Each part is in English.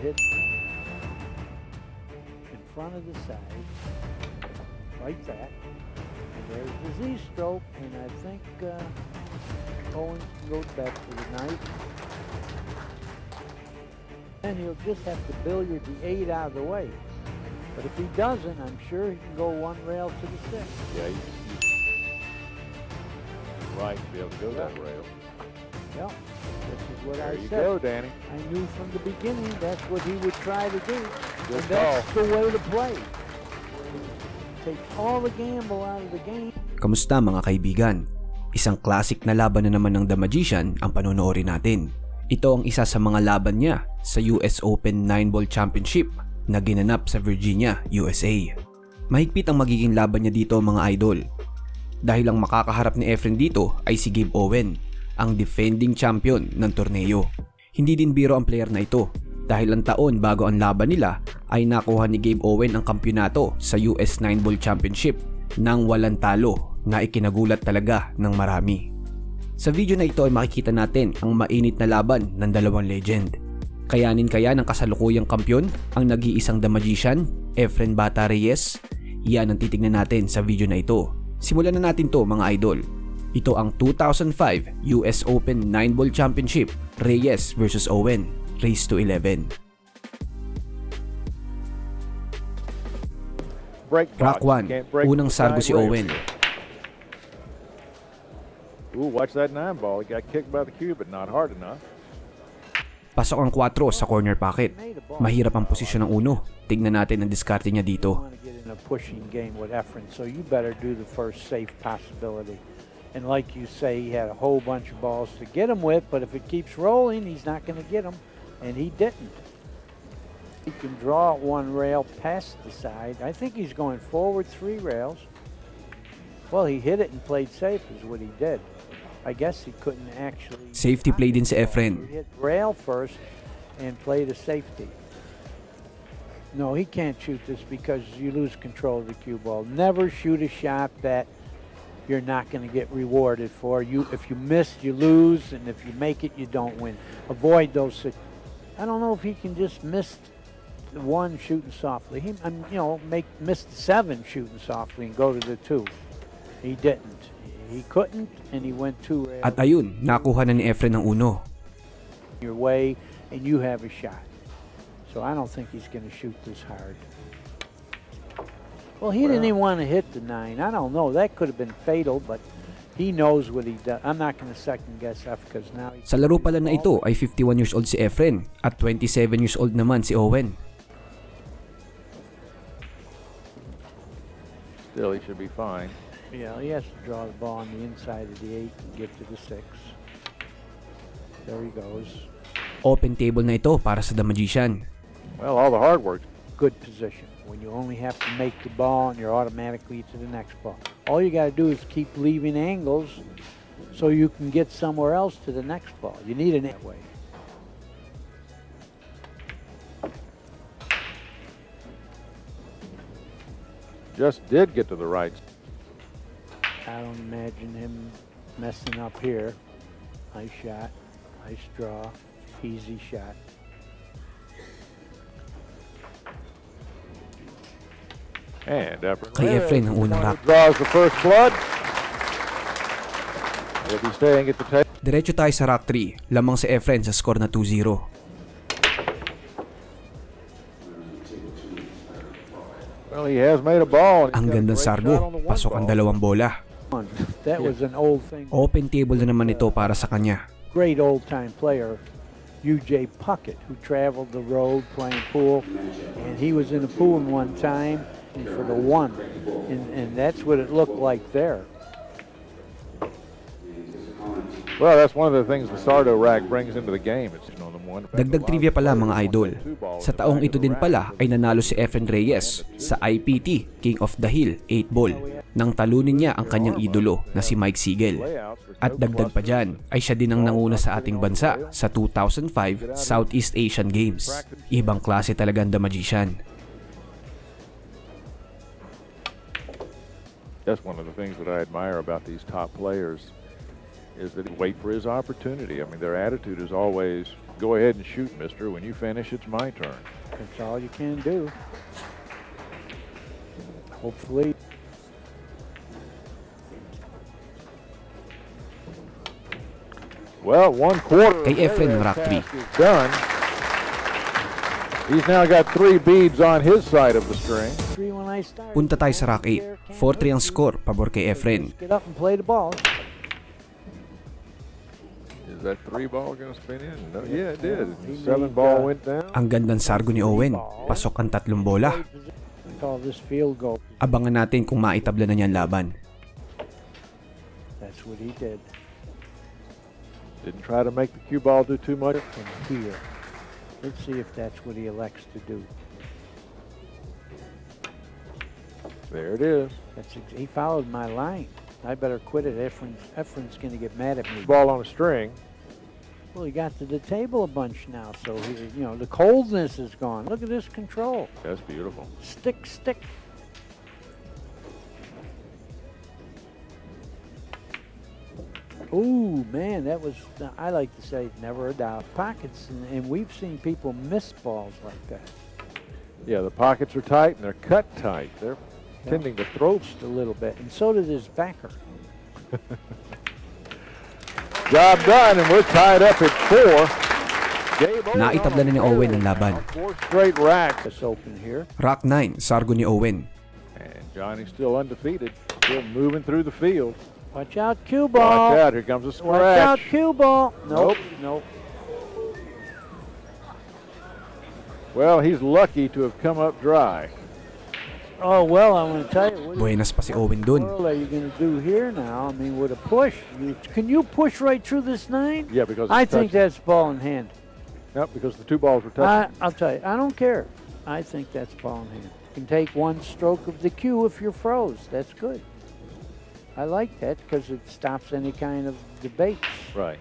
hit in front of the side, like that. And there's the Z-stroke, and I think Owen can go to bed for the night. And he'll just have to billiard the 8 out of the way. But if he doesn't, I'm sure he can go 1 rail to the 6. Yeah, he's right to be able to go that rail. Yeah, this is what There I you said. go, Danny. I knew from the beginning that's what he would try to do. Good And that's call. the way to play. Takes all the gamble out of the game. Kamusta mga kaibigan? Isang classic na laban na naman ng The Magician ang panonoorin natin. Ito ang isa sa mga laban niya sa US Open 9-Ball Championship na ginanap sa Virginia, USA. Mahigpit ang magiging laban niya dito mga idol. Dahil ang makakaharap ni EFREN dito ay si Gabe Owen, ang defending champion ng torneo. Hindi din biro ang player na ito dahil ang taon bago ang laban nila ay nakuha ni Gabe Owen ang kampyonato sa US 9-Ball Championship nang walang talo na ikinagulat talaga ng marami. Sa video na ito ay makikita natin ang mainit na laban ng dalawang legend. Kayanin kaya ng kasalukuyang kampyon ang nag-iisang The Magician, EFREN Bata Reyes? Yan ang titignan natin sa video na ito. Simulan na natin to mga idol. Ito ang 2005 US Open 9-Ball Championship, Reyes vs Owen, race to 11. Rock 1, unang sargo si Owen. Ooh, watch that 9 ball. He got kicked by the cue, but not hard enough. Pasok ang 4 sa corner pocket. Mahirap ang posisyon ng uno. Tignan natin ang diskarte niya dito. A pushing game with EFREN, so you better do the first safe possibility. And like you say, he had a whole bunch of balls to get him with, but if it keeps rolling, he's not going to get him, and he didn't. He can draw 1 rail past the side. I think he's going forward 3 rails. Well, he hit it and played safe is what he did. I guess he couldn't actually... Safety play din si EFREN. He hit rail first and played a safety. No, he can't shoot this because you lose control of the cue ball. Never shoot a shot that you're not going to get rewarded for. If you miss, you lose, and if you make it, you don't win. Avoid those. I don't know if he can just miss the 1 shooting softly. He, miss the 7 shooting softly and go to the 2. He didn't. He couldn't, and he went 2 rails. At ayun, nakuha na ni EFREN ang uno. Your way, and you have a shot. So I don't think he's going to shoot this hard. Well, he didn't even want to hit the 9. I don't know. That could have been fatal, but he knows what he does. I'm not going to second guess that because now... Sa laro pala na ito ay 51 years old si EFREN at 27 years old naman si Owen. Still, he should be fine. Yeah, he has to draw the ball on the inside of the 8 and get to the 6. There he goes. Open table na ito para sa The Magician. Well, all the hard work. Good position. When you only have to make the ball and you're automatically to the next ball. All you got to do is keep leaving angles so you can get somewhere else to the next ball. You need an that way. Just did get to the right. I don't imagine him messing up here. Nice shot. Nice draw. Easy shot. And Kay EFREN ang unang rock. Draws the first blood. If he's staying at the table. Diretso tayo sa rock 3. Lamang si EFREN sa score na 2-0. Well, he has made a ball. Ang gandang sargo. Pasok ang 2 bola. That was an old thing. Open table na naman ito para sa kanya. Great old-time player, U.J. Puckett, who traveled the road playing pool, and he was in a pool one time for the 1, and that's what it looked like there. Well, that's one of the things the Sardo rack brings into the game. It's on the one. Dagdag trivia pala mga idol. Sa taong ito din pala ay nanalo si EFREN Reyes sa IPT King of DAHIL 8-ball nang talunin niya ang kanyang idolo na si Mike Sigel. At dagdag pa dyan ay siya din ang nanguna sa ating bansa sa 2005 Southeast Asian Games. Ibang klase talaga ang The Magician. That's one of the things that I admire about these top players. is that he wait for his opportunity. I mean, their attitude is always, go ahead and shoot, mister. When you finish, it's my turn. That's all you can do. Hopefully. Well, 1/4 Kay Efren, rack 3. is done. He's now got 3 beads on his side of the string. Punta tayo sa rack 8. 4-3 ang score, pabor kay Efren. Get up and play the ball. Is that 3 ball going to spin in? No, yeah, it did. 7 ball went down. Ang gandang sargo ni Owen. Pasok ang 3 bola. Call this field goal. Abangan natin kung maitabla na niyan laban. That's what he did. Didn't try to make the cue ball do too much. From here. Let's see if that's what he elects to do. There it is. He followed my line. I better quit it. Efren's going to get mad at me. Ball on a string. Well, he got to the table a bunch now, so you know the coldness is gone. Look at this control. That's beautiful. Stick, stick. Ooh, man, that was, I like to say, never a doubt. Pockets, and we've seen people miss balls like that. Yeah, the pockets are tight and they're cut tight. They're tending to throw just a little bit, and so did his backer. Job done, and we're tied up at 4. Naitabla na ni Owen ang laban. 4 straight racks. It's open here. Rack 9, sargo ni Owen. And Johnny's still undefeated, still moving through the field. Watch out, cue ball. Watch out, here comes a scratch. Watch out, cue ball. Nope, nope. Well, he's lucky to have come up dry. Oh, well, I'm going to tell you. Buenas pa si Owen dun. What are you going to do here now? I mean, with a push. Can you push right through this 9? Yeah, because I think that's ball in hand. Yep, because the 2 balls were touching. I'll tell you, I don't care. I think that's ball in hand. You can take 1 stroke of the cue if you're froze. That's good. I like that because it stops any kind of debate. Right.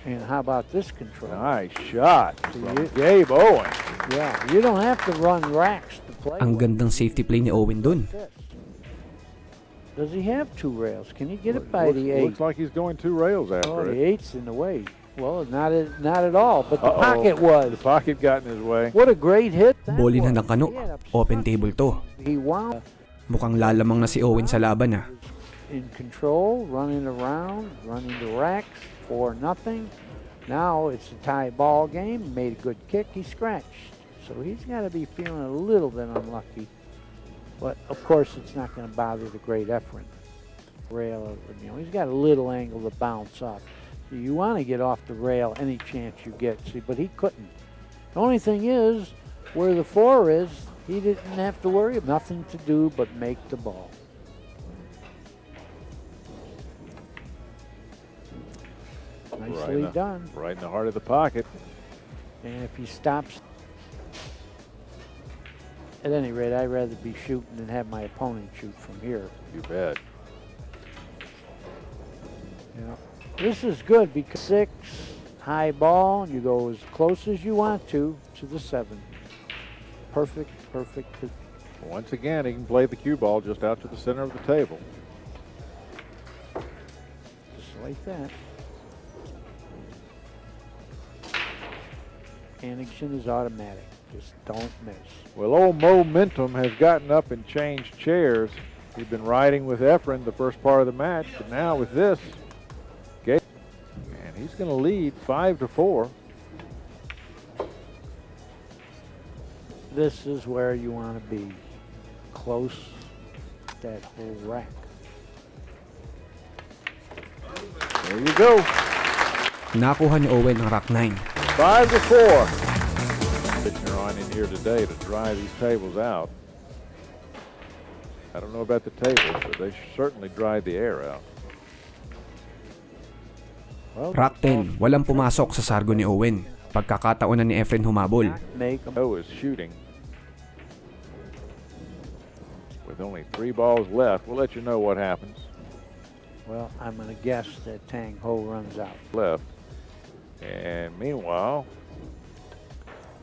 And how about this control? Nice shot from Gabe Owen. Yeah, you don't have to run racks to play. Ang gandang safety play ni Owen dun. Does he have 2 rails? Can he get it by the 8? Looks like he's going 2 rails after the it. 8's in the way. Well, not at all, but the pocket was. The pocket got in his way. What a great hit. Bolin na ng kano. Open table to. He wound. Mukhang lalamang na si Owen sa laban ah. In control, running around, running the racks, 4-0. Now it's a tie ball game. Made a good kick. He scratched. So he's got to be feeling a little bit unlucky. But of course, it's not going to bother the great Efren. Rail, you know, he's got a little angle to bounce off. So you want to get off the rail any chance you get. See, but he couldn't. The only thing is, where the 4 is, he didn't have to worry. Nothing to do but make the ball. Nicely done. Right in the heart of the pocket. And if he stops, at any rate, I'd rather be shooting than have my opponent shoot from here. You bet. Yeah. This is good because 6, high ball, you go as close as you want to the 7. Perfect, perfect. Once again, he can play the cue ball just out to the center of the table. Just like that. Connection is automatic. Just don't miss. Well, old Momentum has gotten up and changed chairs. He'd been riding with Efren the first part of the match, but now with this, and he's going to lead 5-4. This is where you want to be, close that whole rack. There you go. Nakuha ni Owen ang rack 9. 5-4. Pitcher on in here today to dry these tables out. I don't know about the tables, but they certainly dried the air out. Well, Rack 10, walang pumasok sa sargo ni Owen. Pagkakataon na ni Efren humabol. O is shooting. With only 3 balls left, we'll let you know what happens. Well, I'm going to guess that Tang Ho runs out. Left. And meanwhile,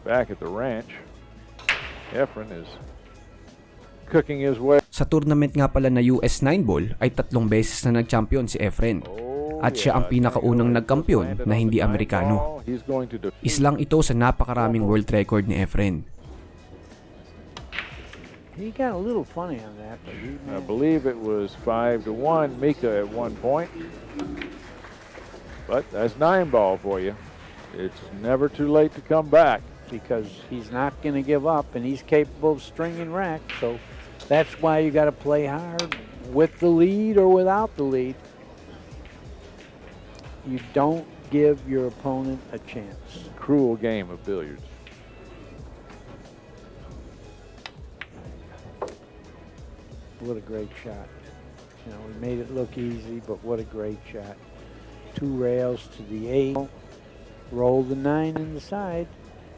back at the ranch, Efren is cooking his way. Sa tournament nga pala na US 9 ball ay 3 beses na nag-champion si Efren. Oh, at siya ang pinakaunang nagkampiyon na hindi Amerikano. Islang ito sa napakaraming world record ni Efren. He got a little funny on that, but I believe it was 5-1 Mika at one point. But that's 9-ball for you. It's never too late to come back. because he's not going to give up, and he's capable of stringing racks. So that's why you got to play hard with the lead or without the lead. You don't give your opponent a chance. Cruel game of billiards. What a great shot. You know, we made it look easy, but what a great shot. 2 rails to the 8. Roll the 9 in the side,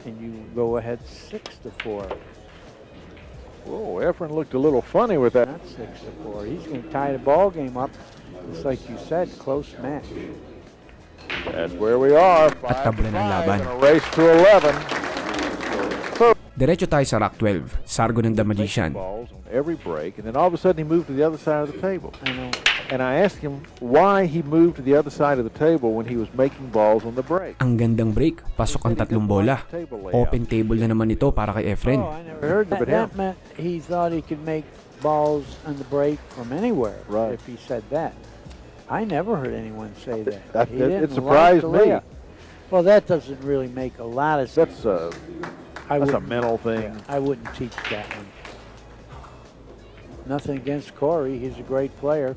and you go ahead 6-4. Whoa, Efren looked a little funny with that. Not 6-4. He's going to tie the ball game up. Just like you said, close match. That's where we are. At tabla ng laban. A race to 11. Diretso tayo sa rack 12, Sargo ng The Magician. Balls on every break, and then all of a sudden he moved to the other side of the table. I know. And I asked him why he moved to the other side of the table when he was making balls on the break. Ang gandang break, pasok ang 3 bola. Open table na naman ito para kay Efren. Oh, I never heard that. That meant he thought he could make balls on the break from anywhere. Right. If he said that. I never heard anyone say that. It surprised me. Well, that doesn't really make a lot of sense. That's a mental thing. Yeah, I wouldn't teach that one. Nothing against Corey. He's a great player.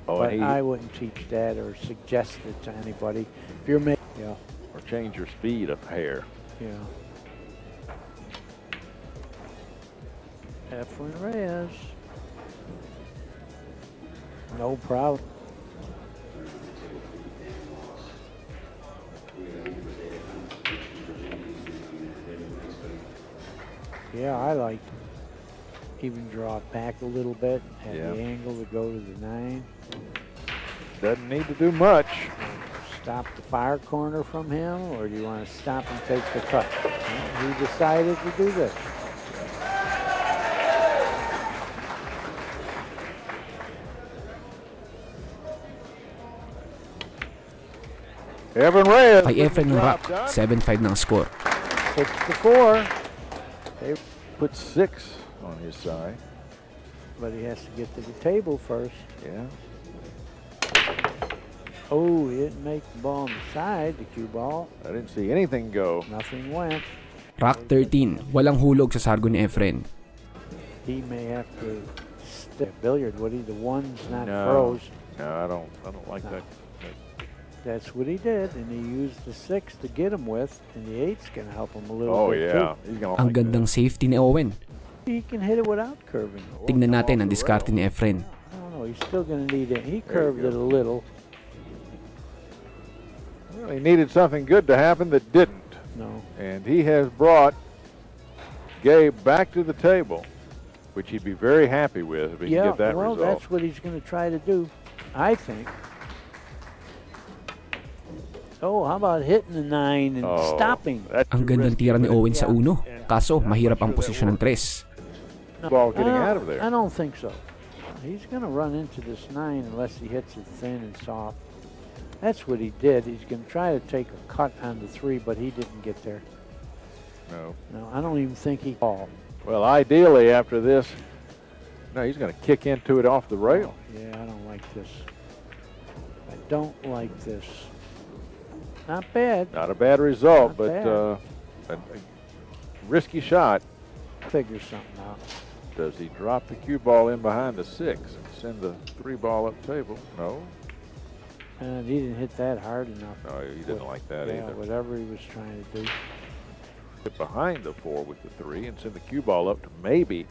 Oh, but I wouldn't teach that or suggest it to anybody. If you're making, yeah. Or change your speed of hair. Yeah. EFREN Reyes. No problem. Yeah, I like even draw it back a little bit, have the angle to go to the 9. Doesn't need to do much. Stop the fire corner from him, or do you want to stop and take the cut? Well, he decided to do this. Efren Reyes. Kay Efren ng rack, 7-5 ng score. 6-4. They put 6 on his side. But he has to get to the table first. Yeah. Oh, he didn't make the ball on the side, the cue ball. I didn't see anything go. Nothing went. Rack 13, walang hulog sa sargo ni Efren. He may have to stick billiard. Would he? The one's not No. froze. No, I don't like that. That's what he did, and he used the 6 to get him with, and the 8's going to help him a little Oh bit yeah. too. He's gonna Ang like gandang safety ni Owen. He can hit it without curving. Tingnan natin ang diskarte ni Efren. I don't know. He's still going to need it. He There you curved it a little. Well, he needed something good to happen that didn't. No. And he has brought Gabe back to the table, which he'd be very happy with if he can get that well, result. that's what he's going to try to do, I think. Oh, how about hitting the 9 and stopping? Ang gandang tira ni Owen sa uno. Kaso, mahirap ang posisyon ng 3. Ball getting out of there. I don't think so. He's going to run into this 9 unless he hits it thin and soft. That's what he did. He's going to try to take a cut on the 3, but he didn't get there. No. No, I don't even think he called. Well, ideally after this, no, he's going to kick into it off the rail. Yeah, I don't like this. I don't like this. Not bad. Not a bad result, Not but bad. a risky shot. Figure something out. Does he drop the cue ball in behind the 6 and send the 3 ball up table? No. And he didn't hit that hard enough. No, he didn't like that either. Whatever he was trying to do. Get behind the 4 with the 3 and send the cue ball up to maybe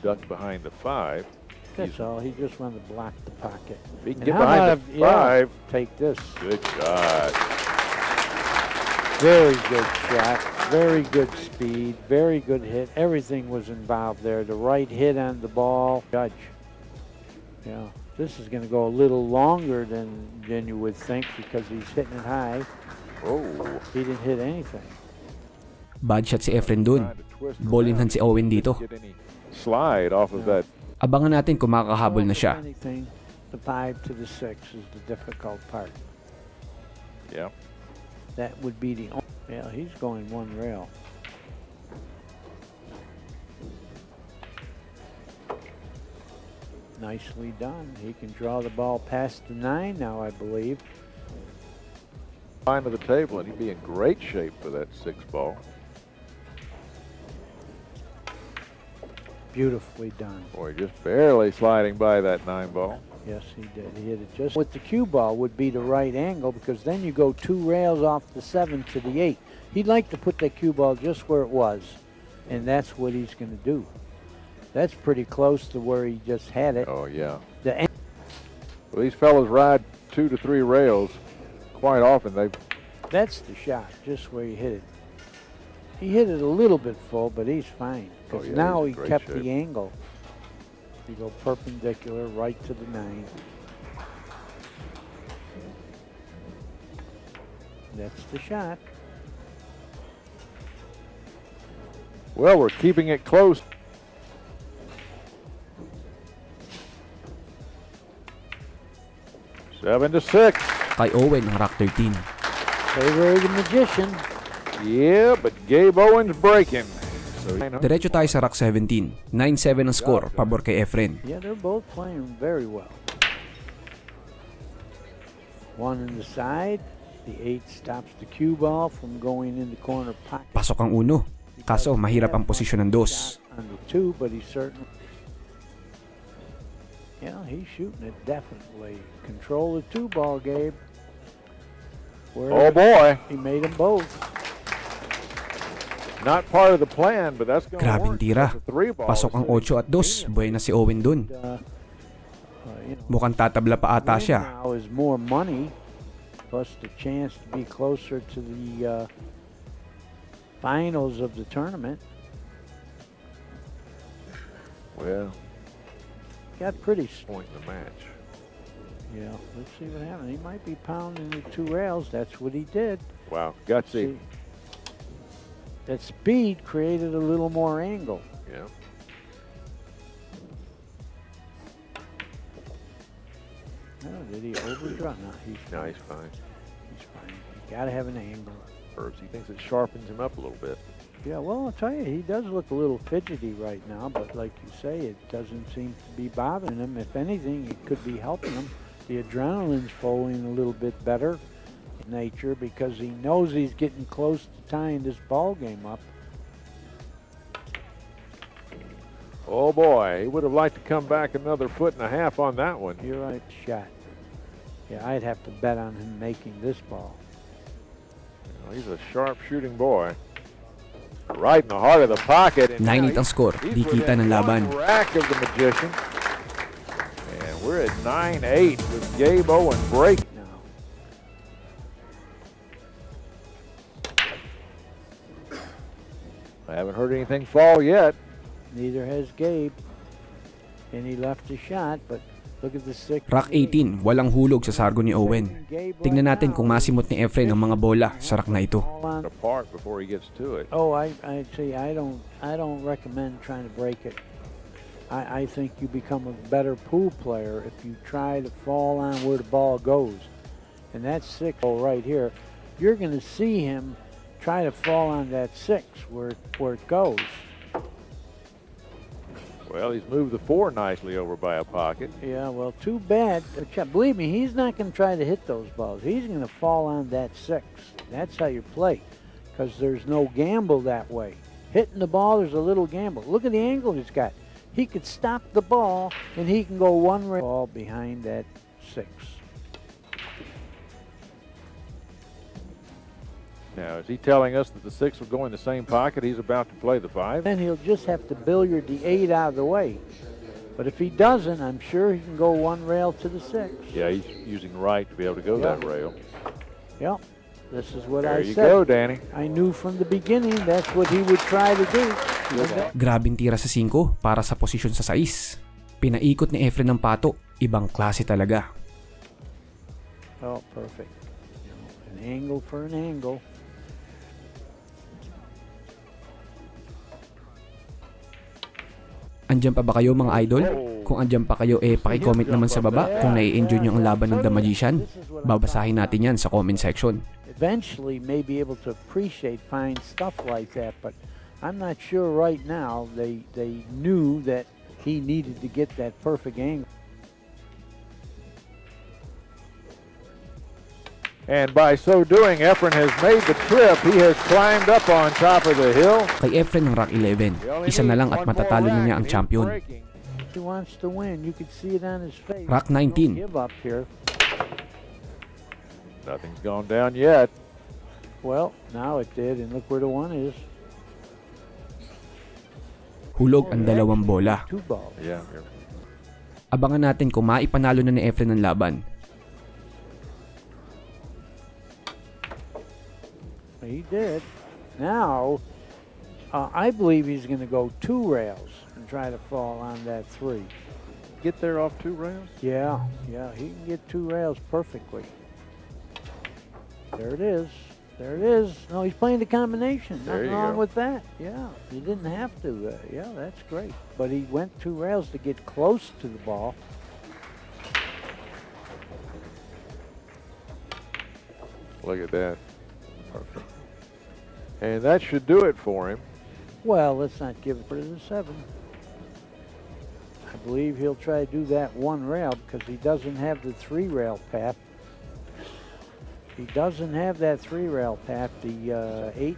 duck behind the 5. That's all. He just wanted to block the pocket. If he can And get how behind about the 5. Take this. Good shot. Very good shot. Very good speed. Very good hit. Everything was involved there. The right hit on the ball. Judge. Yeah. This is going to go a little longer than you would think because he's hitting it high. Oh. He didn't hit anything. Bad shot si Efren dun. Ball in hand si Owen dito. Get any slide off of that. Abangan natin kung makakahabol na siya. Anything, the 5 to the 6 is the difficult part. Yeah. That would be the only. Yeah, he's going one rail. Nicely done. He can draw the ball past the 9 now, I believe. Line of the table, and he'd be in great shape for that 6 ball. Beautifully done. Boy, just barely sliding by that 9 ball. Yes, he did. He hit it just with the cue ball would be the right angle, because then you go 2 rails off the 7 to the 8. He'd like to put that cue ball just where it was, and that's what he's going to do. That's pretty close to where he just had it. Oh, yeah. The Well, these fellas ride 2 to 3 rails quite often. That's the shot, just where he hit it. He hit it a little bit full, but he's fine, because Oh, yeah, now he he's in great kept shape. the angle. You go perpendicular right to the 9. That's the shot. Well, we're keeping it close. Seven to 6. Kay Owen ang rack 13. Favor of the magician. Yeah, but Gabe Owen's breaking. So, Diretso tayo sa rack 17. 9-7 ang score, pabor kay Efren. Yeah, they're both playing very well. 1 in the side. The 8 stops the cue ball from going in the corner pocket. Pasok ang uno. Kaso mahirap ang posisyon ng 2. On the 2, but he's certainly. Yeah, he's shooting it definitely. Control the 2 ball, Gabe. oh boy, He made them both. not part of the plan, but that's going to Grabing work. tira. That's a 3 ball. Pasok ang 8 at 2. Buhay na si Owen dun. Mukhang tatabla pa ata siya. Now is more money, plus the chance to be closer to the finals of the tournament. Well, Got pretty. point in the match. Yeah, let's see what happens. He might be pounding the 2 rails. That's what he did. Wow, gutsy. See, that speed created a little more angle. Yeah. Oh, did he overdraw? No, he's No, fine. he's fine. He's fine. You gotta have an angle. Herbs, he thinks it sharpens him up a little bit. Yeah, well, I'll tell you, he does look a little fidgety right now, but like you say, it doesn't seem to be bothering him. If anything, it could be helping him. The adrenaline's flowing a little bit better in nature, because he knows he's getting close to tying this ball game up. Oh boy, he would have liked to come back another 1.5 on that one. You're right, shot. Yeah, I'd have to bet on him making this ball. Well, he's a sharp shooting boy. Right in the heart of the pocket. And 9-8 ang score. Di kita ng laban. Rack of the magician. And we're at 9-8 with Gabe Owen break. Now, I haven't heard anything fall yet. neither has Gabe. And he left a shot, but look at the 6. Rack 18, walang hulog sa sargo ni Owen. Tingnan natin kung masimot ni Efren ang mga bola sa rack na ito. Apart before he gets to it. Oh, I see. I don't recommend trying to break it. I think you become a better pool player if you try to fall on where the ball goes. And that's 6 right here. You're going to see him try to fall on that 6 where it goes. Well, he's moved the 4 nicely over by a pocket. Yeah, well, too bad. Believe me, he's not going to try to hit those balls. He's going to fall on that 6. That's how you play, because there's no gamble that way. Hitting the ball, there's a little gamble. Look at the angle he's got. He could stop the ball, and he can go one ball behind that 6. Now, is he telling us that the 6 will go in the same pocket he's about to play the 5? Then he'll just have to billiard the 8 out of the way. But if he doesn't, I'm sure he can go one rail to the 6. Yeah, he's using right to be able to go that rail. Yep. This is what There I you said. go, Danny. I knew from the beginning that's what he would try to do. Grabing tira sa 5 para sa posisyon sa 6. Pinaikot ni Efren ng pato. Ibang klase talaga. Oh, perfect. An angle for an angle. Andyan pa ba kayo mga idol? Kung andyan pa kayo, paki-comment naman sa baba kung nai-enjoy nyo ang laban ng The Magician. Babasahin natin yan sa comment section. Eventually may be able to appreciate fine stuff like that, but I'm not sure right now they knew that he needed to get that perfect angle. And by so doing, Efren has made the trip. He has climbed up on top of the hill. Kay Efren ng Rack 11, isa na lang at matatalo na niya ang champion. He wants to win. You could see it on his face. Rack Don't 19. give up here. Nothing's gone down yet. Well, now it did, and look where the one is. Hulog ang dalawang bola. 2 balls. Yeah. Abangan natin kung maipanalo na ni Efren ang laban. He did. Now, I believe he's going to go 2 rails and try to fall on that 3. Get there off 2 rails? Yeah, he can get 2 rails perfectly. There it is. There it is. No, he's playing the combination. Nothing wrong with that. Yeah, he didn't have to. Yeah, that's great. But he went 2 rails to get close to the ball. Look at that. Perfect. And that should do it for him. Well, let's not give it to the 7. I believe he'll try to do that 1 rail because he doesn't have the 3 rail path. He doesn't have that 3 rail path. The 8.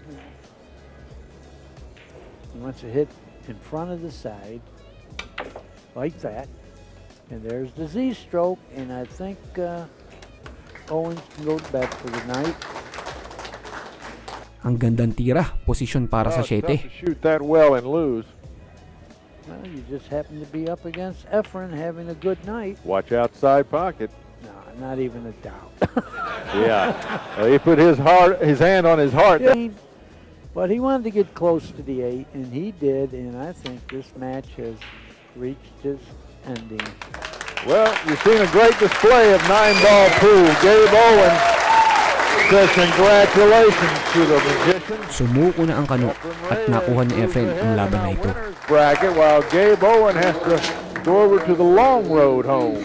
He wants to hit in front of the side like that. And there's the Z stroke. And I think Owens can go to bed for the night. Ang gandang tira, posisyon para sa 7. To shoot that well and lose. Well, you just happen to be up against Efren having a good night. Watch outside pocket. No, not even a doubt. Yeah, he put his hand on his heart. But he wanted to get close to the 8, and he did. And I think this match has reached its ending. Well, you've seen a great display of 9-ball pool. Gabe Owen says congratulations to the Magician. Sumuko na ang kano at nakuha ni Efren ang laban na ito. Bracket while Gabe Owen has to go over to the long road home.